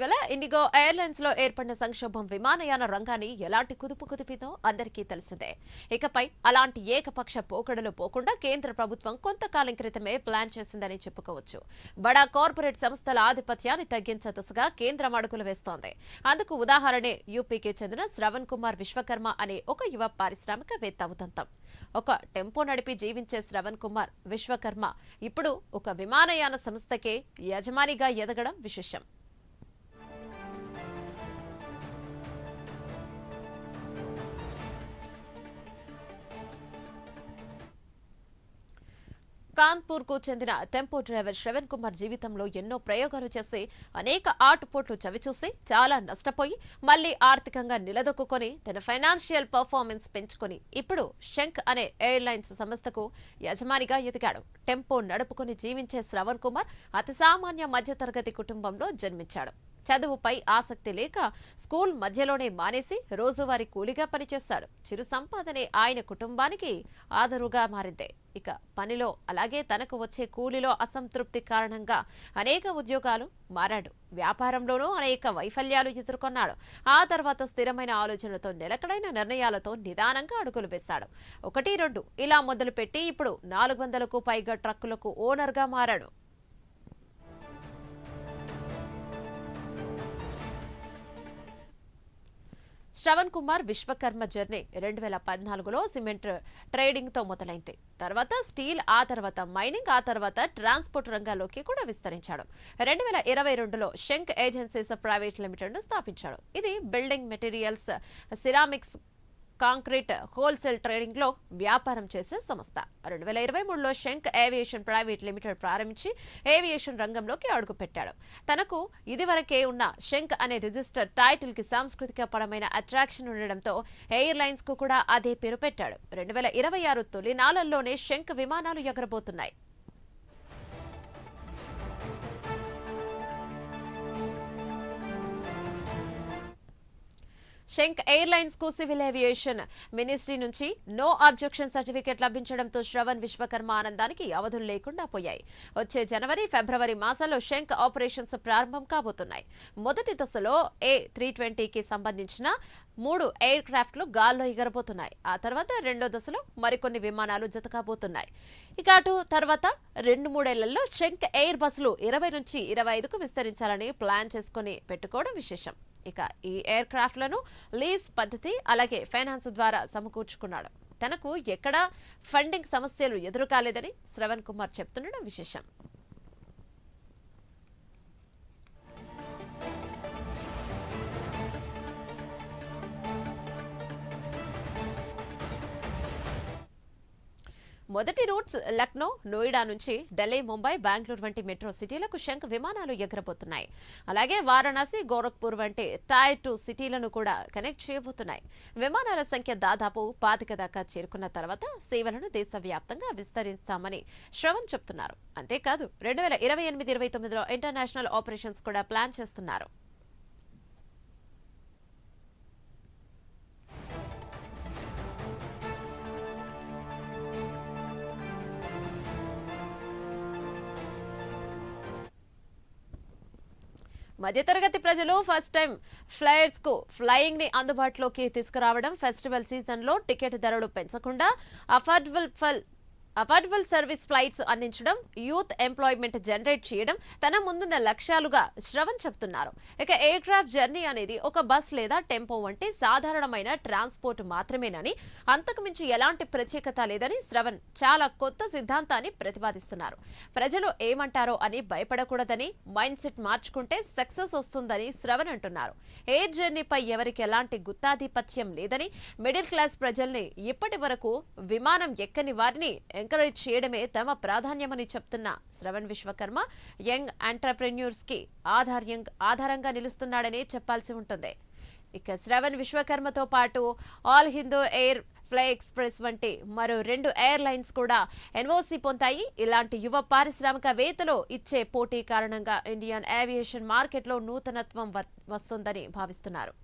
ఇవాళ IndiGo airlines లో ఏర్పడిన సంక్షోభం విమానయాన రంగాన్ని ఎలాంటి కుదుపు కుదిపిందో అందరికీ తెలిసిందే. ఇకపై అలాంటి ఏకపక్ష పోకడలు పోకుండా కేంద్ర ప్రభుత్వం కొంతకాలం క్రితమే ప్లాన్ చేసిందని చెప్పుకోవచ్చు. బడా కార్పొరేట్ సంస్థల ఆధిపత్యాన్ని తగ్గించే దిశగా కేంద్రం అడుగులు వేస్తోంది. అందుకు ఉదాహరణే యూపీకి చెందిన శ్రవణ్ కుమార్ విశ్వకర్మ అనే ఒక యువ పారిశ్రామికవేత్త ఉదంతం. ఒక టెంపో నడిపి జీవించే శ్రవణ్ కుమార్ విశ్వకర్మ ఇప్పుడు ఒక విమానయాన సంస్థకే యజమానిగా ఎదగడం విశేషం. కాన్పూర్ కు చెందిన టెంపో డ్రైవర్ శ్రవణ్ కుమార్ జీవితంలో ఎన్నో ప్రయోగాలు చేసి అనేక ఆటుపోట్లు చవిచూసి చాలా నష్టపోయి మళ్లీ ఆర్థికంగా నిలదొక్కుని తన ఫైనాన్షియల్ పర్ఫార్మెన్స్ పెంచుకుని ఇప్పుడు శంఖ్ అనే ఎయిర్లైన్స్ సంస్థకు యజమానిగా ఎదిగాడు. టెంపో నడుపుకుని జీవించే శ్రవణ్ కుమార్ అతి సామాన్య మధ్యతరగతి కుటుంబంలో జన్మించాడు. చదువుపై ఆసక్తి లేక స్కూల్ మధ్యలోనే మానేసి రోజువారీ కూలీగా పనిచేశాడు. చిరు సంపాదనే ఆయన కుటుంబానికి ఆదరుగా మారింది. ఇక పనిలో అలాగే తనకు వచ్చే కూలీలో అసంతృప్తి కారణంగా అనేక ఉద్యోగాలు మారాడు. వ్యాపారంలోనూ అనేక వైఫల్యాలు ఎదుర్కొన్నాడు. ఆ తర్వాత స్థిరమైన ఆలోచనలతో నిలకడైన నిర్ణయాలతో నిదానంగా అడుగులు వేశాడు. 1, 2 ఇలా మొదలుపెట్టి ఇప్పుడు 400కు పైగా ట్రక్కులకు ఓనర్గా మారాడు. శ్రవణ్ కుమార్ విశ్వకర్మ జర్నీ 2014లో సిమెంట్ ట్రేడింగ్ తో మొదలైంది. తర్వాత స్టీల్, ఆ తర్వాత మైనింగ్, ఆ తర్వాత ట్రాన్స్పోర్ట్ రంగాల్లోకి కూడా విస్తరించాడు. 2022లో శంఖ్ ఏజెన్సీస్ ప్రైవేట్ లిమిటెడ్ ను స్థాపించాడు. ఇది building materials, ceramics, concrete wholesale trading లో వ్యాపారం చేసే సంస్థ. 2023లో శంఖ్ ఏవియేషన్ ప్రైవేట్ లిమిటెడ్ ప్రారంభించి ఏవియేషన్ రంగంలోకి అడుగుపెట్టాడు. తనకు ఇదివరకే ఉన్న శంఖ్ అనే రిజిస్టర్ టైటిల్ కి సాంస్కృతిక పరమైన అట్రాక్షన్ ఉండడంతో ఎయిర్లైన్స్ కు కూడా అదే పేరు పెట్టాడు. 2026 తొలి నాళ్లలోనే శంఖ్ విమానాలు ఎగరబోతున్నాయి. శంఖ్ ఎయిర్లైన్స్ కు సివిల్ ఏవియేషన్ మినిస్ట్రీ నుంచి నో అబ్జెక్షన్ సర్టిఫికెట్ లభించడంతో శ్రవణ్ విశ్వకర్మ ఆనందానికి అవధులు లేకుండా పోయాయి. వచ్చే జనవరి, ఫిబ్రవరి మాసాల్లో శంఖ్ ఆపరేషన్స్ ప్రారంభం కాబోతున్నాయి. మొదటి దశలో A320కి సంబంధించిన 3 ఎయిర్ క్రాఫ్ట్లు గాల్లో ఎగరబోతున్నాయి. ఆ తర్వాత రెండో దశలో మరికొన్ని విమానాలు జతకాబోతున్నాయి. ఇక అటు తర్వాత 2-3 ఏళ్లలో శంఖ్ ఎయిర్ బస్సులు 20 నుంచి 25కు విస్తరించాలని ప్లాన్ చేసుకుని పెట్టుకోవడం విశేషం. ఇక ఈ ఎయిర్ క్రాఫ్ట్లను లీజ్ పద్ధతి అలాగే ఫైనాన్స్ ద్వారా సమకూర్చుకున్నాడు. తనకు ఎక్కడా ఫండింగ్ సమస్యలు ఎదురు కాలేదని శ్రవణ్ కుమార్ చెప్తుండడం విశేషం. మొదటి రూట్స్ లక్నో, నోయిడా నుంచి ఢిల్లీ, ముంబై, బెంగళూరు వంటి మెట్రో సిటీలకు శంఖ్ విమానాలు ఎగరబోతున్నాయి. అలాగే వారణాసి, గోరఖ్పూర్ వంటి టైర్ 2 సిటీలను కూడా కనెక్ట్ చేయబోతున్నాయి. విమానాల సంఖ్య దాదాపు 25 దాకా చేరుకున్న తర్వాత సేవలను దేశవ్యాప్తంగా విస్తరిస్తామని శ్రవణ్ చెప్తున్నారు. అంతేకాదు 2028-29లో ఇంటర్నేషనల్ ఆపరేషన్స్ కూడా ప్లాన్ చేస్తున్నారు. మధ్యతరగతి ప్రజలు ఫస్ట్ టైం ఫ్లైయర్స్ కు ఫ్లయింగ్ ని అందుబాటులోకి తీసుకురావడం, ఫెస్టివల్ సీజన్ లో టికెట్ ధరలు పెంచకుండా అఫోర్డబుల్ సర్వీస్ ఫ్లైట్స్ అందించడం, యూత్ ఎంప్లాయ్మెంట్ జనరేట్ చేయడం తన ముందున్న లక్ష్యాలుగా శ్రవణ్ చెప్తున్నారు. ఇక ఎయిర్ క్రాఫ్ట్ జర్నీ అనేది ఒక బస్ లేదా టెంపో వంటి సాధారణమైన ట్రాన్స్పోర్ట్ మాత్రమేనని, అంతకుమించి ఎలాంటి ప్రత్యేకత లేదని శ్రవణ్ చాలా కొత్త సిద్ధాంతాన్ని ప్రతిపాదిస్తున్నారు. ప్రజలు ఏమంటారో అని భయపడకూడదని, మైండ్ సెట్ మార్చుకుంటే సక్సెస్ వస్తుందని శ్రవణ్ అంటున్నారు. ఎయిర్ జర్నీపై ఎవరికి ఎలాంటి గుత్తాధిపత్యం లేదని, మిడిల్ క్లాస్ ప్రజల్ని ఇప్పటి వరకు విమానం ఎక్కని వారిని ఎంకరేజ్ చేయడమే తమ ప్రాధాన్యమని చెప్తున్న శ్రవణ్ విశ్వకర్మ యంగ్ ఎంటర్‌ప్రెన్యూర్స్ కి ఆధారంగా నిలుస్తున్నాడని చెప్పాల్సి ఉంటుంది. ఇక శ్రవణ్ విశ్వకర్మతో పాటు all Hindu air, fly express వంటి మరో 2 ఎయిర్లైన్స్ కూడా ఎన్ఓసి పొందాయి. ఇలాంటి యువ పారిశ్రామికవేత్తలు ఇచ్చే పోటీ కారణంగా ఇండియన్ ఏవియేషన్ మార్కెట్లో నూతనత్వం వస్తుందని భావిస్తున్నారు.